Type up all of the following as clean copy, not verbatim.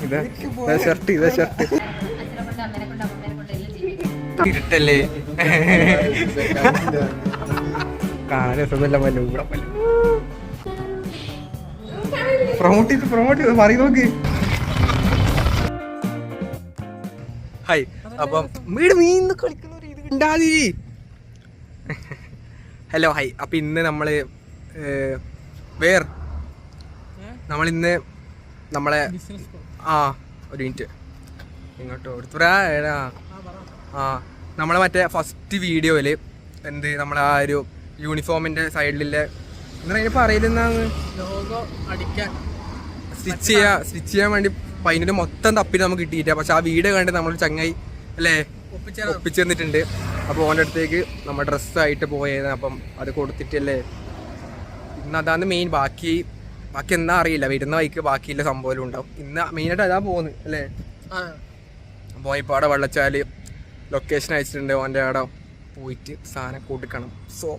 ഇതാ ഷർട്ട് ഇരുട്ടല്ലേ കാണാൻ രസമല്ല പല്ലോ ഇവിടെ പ്രൊമോട്ട് ചെയ്ത് പറയും നോക്ക്. ഹായ്, അപ്പം വീട് മീൻ കളിക്കുന്ന ഇത് ഉണ്ടാതി. Hello hi. അപ്പം ഇന്ന് നമ്മള് നമ്മളിന്ന് നമ്മളെ ഒരു മിനിറ്റ് ഇങ്ങോട്ട് കൊടുത്തുറാ. നമ്മളെ മറ്റേ ഫസ്റ്റ് വീഡിയോയില് നമ്മളെ ആ ഒരു യൂണിഫോമിന്റെ സൈഡിലെ എന്താ അതിന് പറയലെന്നാണ് സ്റ്റിച്ച് ചെയ്യാൻ വേണ്ടി പൈനൊരു മൊത്തം തപ്പിട്ട് നമുക്ക് കിട്ടിയില്ല. പക്ഷെ ആ വീഡിയോ കണ്ട് നമ്മൾ ചങ്ങായി അല്ലേ ഒപ്പിച്ചു തന്നിട്ടുണ്ട്. അപ്പോൾ ഓൻ്റെ അടുത്തേക്ക് നമ്മൾ ഡ്രസ്സായിട്ട് പോയത്. അപ്പം അത് കൊടുത്തിട്ടല്ലേ ഇന്ന് അതാണ് മെയിൻ. ബാക്കി എന്താ അറിയില്ല, വരുന്ന വഴിക്ക് ബാക്കിയുള്ള സംഭവം ഉണ്ടാവും. ഇന്ന് മെയിനായിട്ട് അതാ പോകുന്നത് അല്ലേ. അപ്പോൾ ഇപ്പോൾ അവിടെ വെള്ളച്ചാൽ ലൊക്കേഷൻ അയച്ചിട്ടുണ്ട്. ഓൻ്റെ അവിടെ പോയിട്ട് സാധനം കൊടുക്കണം. സോ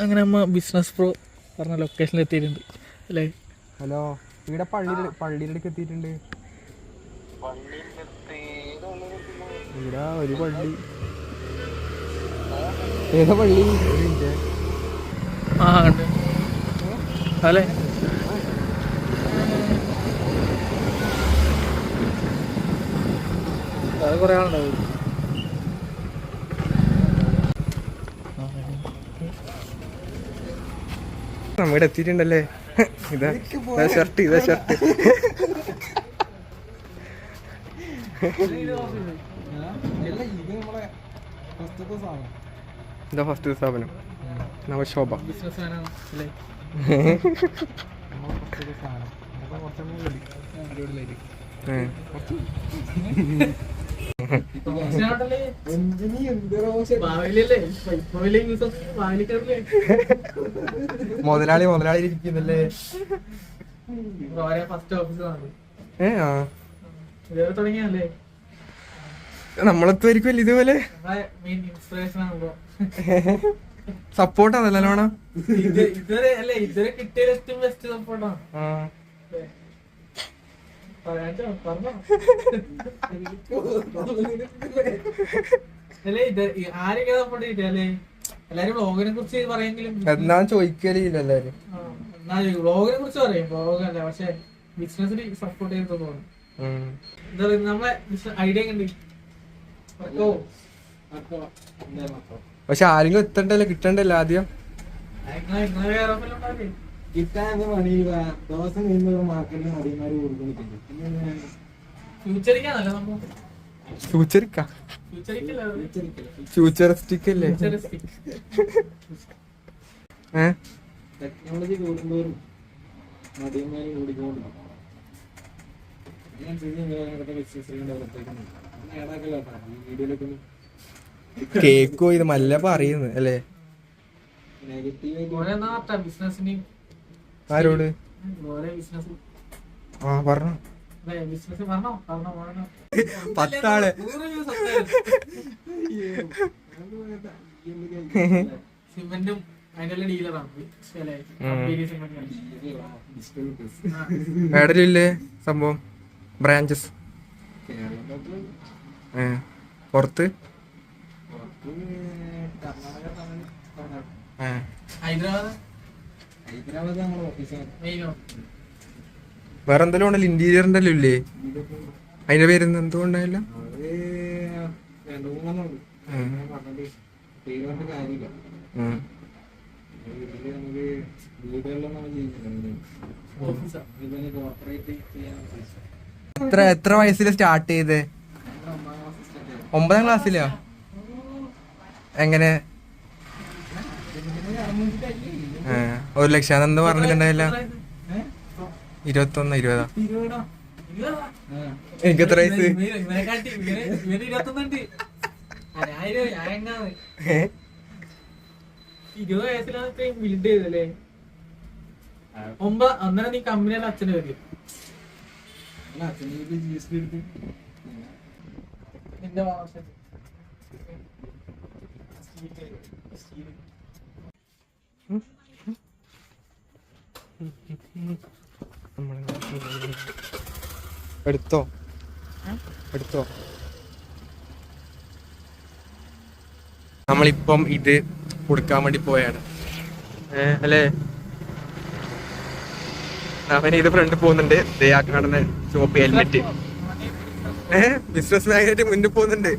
അങ്ങനെ നമ്മ ബിസിനസ് പ്രോ പറഞ്ഞ ലൊക്കേഷനിൽ എത്തിയിട്ടുണ്ട് അല്ലേ. ഹലോ, ഇവിടെ പള്ളിയുടെ അടുക്ക് എത്തിയിട്ടുണ്ട്. ഇവിടെ ഒരു പള്ളി, ഏതാ പള്ളി? കണ്ട് അല്ലേ. അത് കുറേ ആളുണ്ടാവും. നമ്മടെ എത്തിയിട്ടുണ്ടല്ലേ. ഇതാ ഷർട്ട് ഇതാ ഫസ്റ്റ് സ്ഥാപനം നവശോഭ. മുതലാളി ഇരിക്കുന്നല്ലേ. നമ്മളെത്തുമായിരിക്കും ഇതുപോലെ സപ്പോർട്ടാണല്ലോ നല്ലോണം. എന്നാ ചോദിക്കലില്ല എല്ലാരും. വ്ളോഗിനെ കുറിച്ച് പറയും. വ്ളോഗല്ല, പക്ഷെ ബിസിനസ്സിൽ സപ്പോർട്ട് ചെയ്ത് തോന്നുന്നു. നമ്മളെ ഐഡിയ ഉണ്ട്. പക്ഷെ ആരെങ്കിലും എത്തണ്ടല്ലോ, കിട്ടണ്ടല്ലോ ആദ്യം. ഫ്യൂച്ചറിസ്റ്റിക് അല്ലേ. ടെക്നോളജി കൂടുന്തോറും മടിയന്മാരും കൂടിക്കൊണ്ടിരിക്കും. കേക്കോ ഇത് മല്ല പറയുന്നു അല്ലേ. ആരോട് പറഞ്ഞു? 10 ആള് സിമെന്റും അതിന്റെ ഡീലറാണ്. എവിടെയില്ലേ സംഭവം? ബ്രാഞ്ചസ് പുറത്ത് വേറെ എന്തെങ്കിലും ഉണ്ടല്ലോ, ഇന്റീരിയറിന്റെ ഇല്ലേ? അതിന്റെ പേര് എന്തുകൊണ്ടായില്ല? എത്ര വയസ്സില് സ്റ്റാർട്ട് ചെയ്ത്? 9ാം ക്ലാസ്സിലോ? എങ്ങനെ 1 ലക്ഷം അതെന്താ പറഞ്ഞിട്ടുണ്ടായില്ല? 21 20 എനിക്ക് എത്ര വയസ്സ്? 20 വയസ്സിലാണ് ബിൽഡ് ചെയ്തല്ലേ. 9 അന്നേരം നീ കമ്പനിയുടെ അച്ഛന് വരും. നിന്റെ എടുത്തോ എടുത്തോ. നമ്മളിപ്പം ഇത് കൊടുക്കാൻ വേണ്ടി പോയാണ് അല്ലേ. അവൻ ഇത് ഫ്രണ്ട് പോകുന്നുണ്ട്. കാണുന്ന ഷോപ്പ് ഹെൽമെറ്റ് ബിസിനസ് മാഗ്നറ്റ് മുന്നിൽ പോകുന്നുണ്ട്.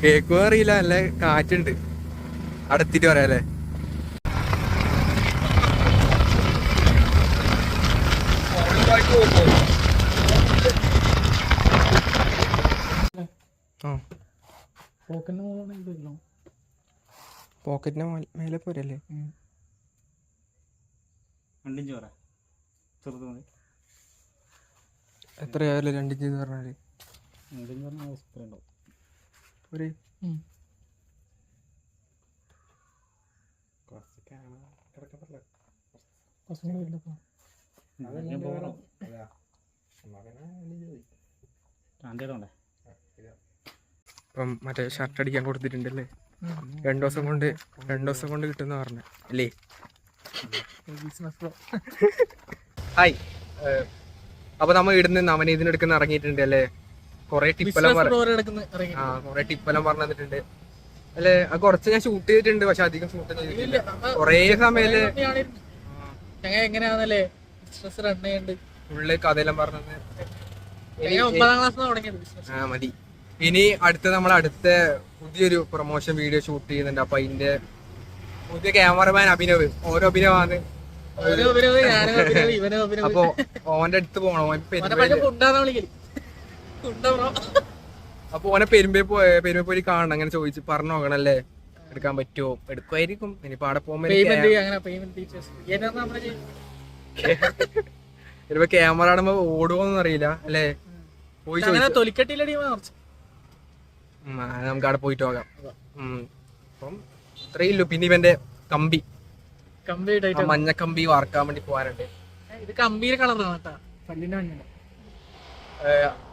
കേക്കും അറിയില്ല, അല്ലെ കാറ്റുണ്ട്. അടുത്തിട്ട് പറയാല്ലേ. പോക്കറ്റിന് മേലെ പോരല്ലേ. എത്രയായാലും 2 ഇഞ്ച് പറഞ്ഞാല് ഒരു ഇപ്പം മറ്റേ ഷർട്ട് അടിക്കാൻ കൊടുത്തിട്ടുണ്ടല്ലേ. 2 ദിവസം കൊണ്ട് കിട്ടുന്ന പറഞ്ഞ അല്ലേ. ഹായ്, അപ്പൊ നമ്മ ഇടുന്ന നവനീതിന് എടുക്കുന്ന ഇറങ്ങിയിട്ടുണ്ട് അല്ലേ. കൊറേ ടിപ്പെല്ലാം പറഞ്ഞിട്ടുണ്ട് അല്ലെ. അത് കുറച്ച് ഞാൻ ഷൂട്ട് ചെയ്തിട്ടുണ്ട്, പക്ഷെ അധികം ഷൂട്ട് ചെയ്തിട്ടില്ല. കൊറേ സമയത്ത് എങ്ങനെയാണല്ലേ ഫുള്ള് കഥയെല്ലാം പറഞ്ഞത്. 9ാം ക്ലാസ് മതി. ഇനി നമ്മൾ അടുത്ത പുതിയൊരു പ്രൊമോഷൻ വീഡിയോ ഷൂട്ട് ചെയ്യുന്നുണ്ട്. അപ്പൊ അതിന്റെ പുതിയ ക്യാമറമാൻ അഭിനവ്, ഓരോ അഭിനവാണ്. അപ്പൊ ഓന്റെ അടുത്ത് പോണോ. അപ്പൊ ഓനെ പെരുമ്പേപ്പോയി കാണണം. അങ്ങനെ ചോദിച്ചു പറഞ്ഞു നോക്കണല്ലേ, എടുക്കാൻ പറ്റുമോ. എടുക്കുമായിരിക്കും. ഇനിയിപ്പോ അവിടെ പോകുമ്പോ ചിലപ്പോ ക്യാമറ ആടുമ്പോ ഓടുവോന്നും അറിയില്ല അല്ലേ. പോയി നമുക്ക് അവിടെ പോയിട്ട് നോക്കാം. അപ്പം ഇത്രയേ ഉള്ളൂ. പിന്നെ ഇവന്റെ കമ്പി മഞ്ഞ കമ്പി വാർക്കാൻ വേണ്ടി പോകാനുണ്ട്. ഇത് കമ്പിയുടെ കളറാണ് കേട്ടോ.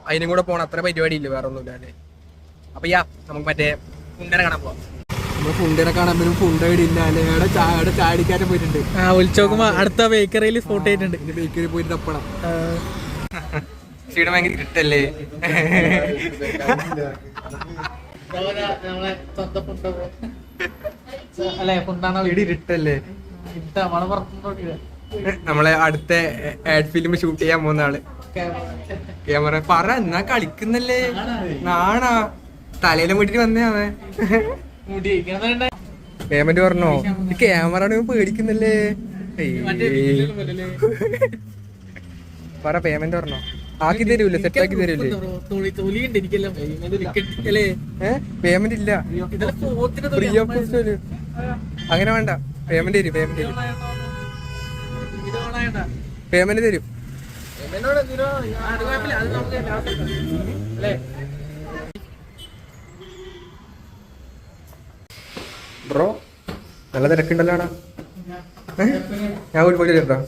അതിനും കൂടെ പോണ അത്ര പരിപാടി ഇല്ല, വേറെ ഒന്നുമില്ല അല്ലേ. അപ്പൊ നമുക്ക് മറ്റേ ഫുണ്ടനെ കാണാൻ പോവാം. നമ്മള് ഫുണ്ടനെ കാണാൻ പറ്റും. ഫുണ്ട് ഇവിടെ ഇല്ല അല്ലേ. അവിടെ ചാടിക്കാറ്റ് പോയിട്ടുണ്ട്. വിളിച്ചോക്കുമ്പോ അടുത്ത ബേക്കറിയിൽ സ്പോട്ട് ചെയ്തിട്ടുണ്ട്. ബേക്കറി പോയിട്ട് തപ്പണം. ഭയങ്കര കിട്ടല്ലേ. ഇരുട്ടല്ലേ. നമ്മളെ അടുത്ത ആഡ് ഫിലിം ഷൂട്ട് ചെയ്യാൻ പോകുന്ന ആള്. ക്യാമറ പറ എന്നാ കളിക്കുന്നല്ലേ. നാണാ തലയിലും വീട്ടിട്ട് വന്നേ. പേയ്മെന്റ് പറഞ്ഞോ. ഈ ക്യാമറ പേടിക്കുന്നല്ലേ. പറ പേയ്മെന്റ് പറഞ്ഞോ. ആക്കി തരൂല്ലേ, സെറ്റ് ആക്കി തരൂല്ലേ. പേയ്മെന്റ് ഇല്ല. അങ്ങനെ വേണ്ട. പേയ്മെന്റ് തരും. പേയ്മെന്റ് തരും. ബ്രോ നല്ല തിരക്കുണ്ടല്ലോ. ഞാൻ പോയിട്ട് ചേട്ടാ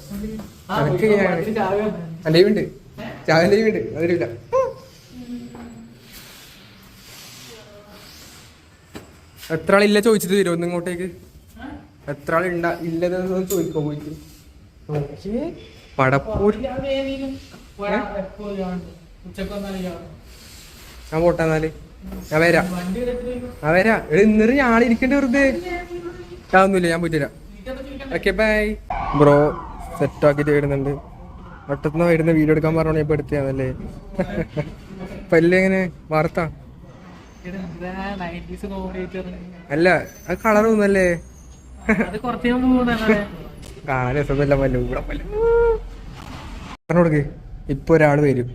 ലീവുണ്ട്. ചായ ലീവുണ്ട്. അതിലില്ല. എത്ര ആളില്ല ചോദിച്ചിട്ട് തരുമോ ഒന്ന് ഇങ്ങോട്ടേക്ക്. എത്ര ആളുണ്ടാ ഇല്ലതെന്ന് ചോദിക്കോ പോയിട്ട്. പടപ്പൂർ ഞാൻ പോട്ടെന്നാല്. ഞാൻ വരാം. ഇന്നൊരു ഞാനിരിക്കണ്ടേ വെറുതെ. ഒന്നുമില്ല, ഞാൻ പോയിട്ട് വരാം. Okay bye. ബ്രോ സെറ്റാക്കിട്ട് വരുന്നുണ്ട്. വട്ടത്തുനിന്ന് വരുന്ന വീഡിയോ എടുക്കാൻ പറഞ്ഞോണ്ട് ഇപ്പൊ എടുത്തതാണല്ലേ. പല്ല് എങ്ങനെ വാർത്ത അല്ല, അത് കളർ ഒന്നല്ലേ. കാണാൻ രസമല്ല പല്ല് കൂടെ പല്ല്. പറഞ്ഞോടുക്ക്. ഇപ്പൊ ഒരാള് വരും.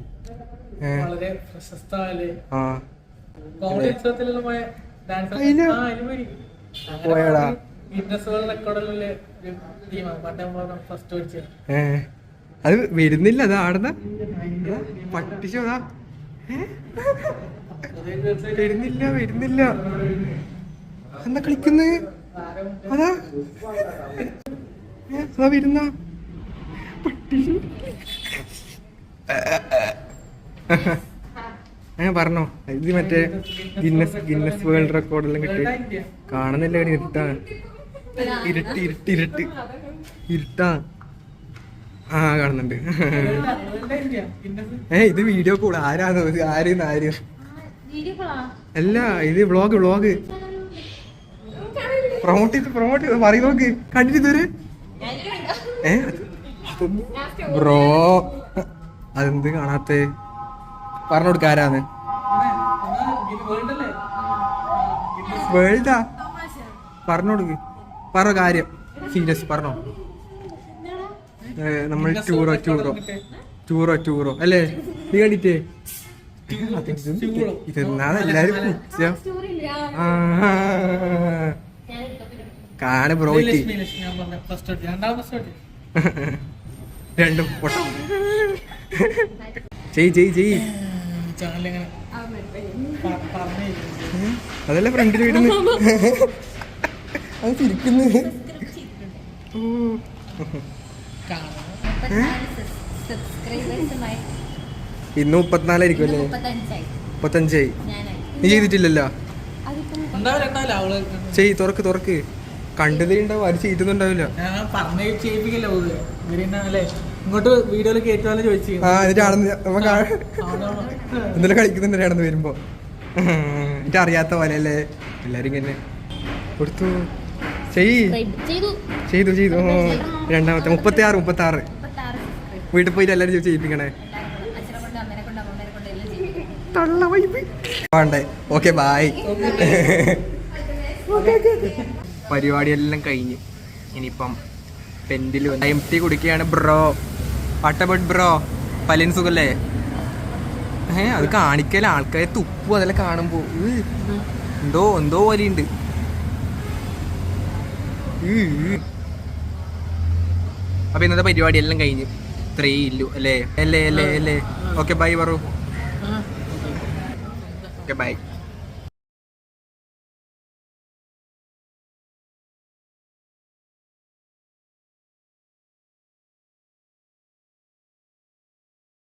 പോയടാ. അത് വരുന്നില്ല. അത് ആടുന്ന പട്ടിച്ചോടാ. വരുന്നില്ല. എന്താ കളിക്കുന്നത്. അതാ വരുന്ന പട്ടിച്ചു. പറഞ്ഞോ. ഇത് മറ്റേ ഗിന്നസ് വേൾഡ് റെക്കോർഡെല്ലാം കിട്ടി. കാണുന്നില്ല. ഇരുട്ടാ. ആ കാണുന്നുണ്ട്. വേൾഡ് ഇന്ത്യ പിന്നെ ഇത് വീഡിയോ കൂടെ ആരാന്ന് ആരും അല്ല, ഇത് വ്ളോഗ് പ്രൊമോട്ട് ചെയ്ത് പറയും നോക്ക്. കണ്ടിട്ട് ഇതുവരെ ബ്രോ അതെന്ത് കാണാത്ത പറഞ്ഞു കൊടുക്ക ആരാന്ന്. വേൾഡ് അല്ലേ വേൾഡാ പറഞ്ഞു കൊടുക്ക്. പറഞ്ഞ കാര്യം സീരിയസ് പറഞ്ഞോ. നമ്മൾ ടൂറോ അല്ലേ നീ കണ്ടിട്ടേ ഇതെന്നാണ് എല്ലാരും കാണ് ബ്രോയ്ക്ക് ഞാൻ പറഞ്ഞ ഫസ്റ്റ് രണ്ടാമത്തെ രണ്ടും പൊട്ടം. ചെയ് ചാനലിങ്ങനെ പറഞ്ഞു അതല്ല ഫ്രണ്ടിൽ വീടുന്നു അത് തിരിക്കുന്നു. ഇന്ന് 34 ആയിരിക്കും അല്ലേ? 35 നീ ചെയ്തിട്ടില്ലല്ലോ. ഉണ്ടാവില്ല അവള് ചെയ് തുറക്ക് കണ്ടതേ ഉണ്ടാവും. അത് ചെയ്തിട്ടുണ്ടാവില്ല. ഞാൻ പറഞ്ഞ ചെയ്യിപ്പിക്കല്ലോ ഇവരെന്നല്ലേ ഇങ്ങോട്ട് വീഡിയോയിൽ കയറ്റാലും ചോദിച്ചു. എന്നിട്ട് ഇന്നലെ കളിക്കുന്നുണ്ട് നടന്ന് വരുമ്പോ. എന്നിട്ട് അറിയാത്ത പോലെ അല്ലേ എല്ലാരും ഇങ്ങനെ കൊടുത്തു. ചെയ്തു രണ്ടാമത്തെ 36 വീട്ടിൽ പോയിട്ട് എല്ലാരും ചെയ്യിപ്പിക്കണേ. വേണ്ടേ? Okay bye. പരിപാടിയെല്ലാം കഴിഞ്ഞ് ഇനിയിപ്പം പെൻഡില് MT കുടിക്കുകയാണ്. ബ്രോ പട്ടബട്ട് ബ്രോ പല്ലിന് സുഖല്ലേ? അത് കാണിക്കല ആൾക്കാരെ തുപ്പും അതെല്ലാം കാണുമ്പോ എന്തോ പോലെയുണ്ട്. അപ്പൊ ഇന്നത്തെ പരിപാടി എല്ലാം കഴിഞ്ഞ് ഇത്രയേ ഇല്ലു അല്ലേ? ഓക്കെ ബൈ പറു. Okay by.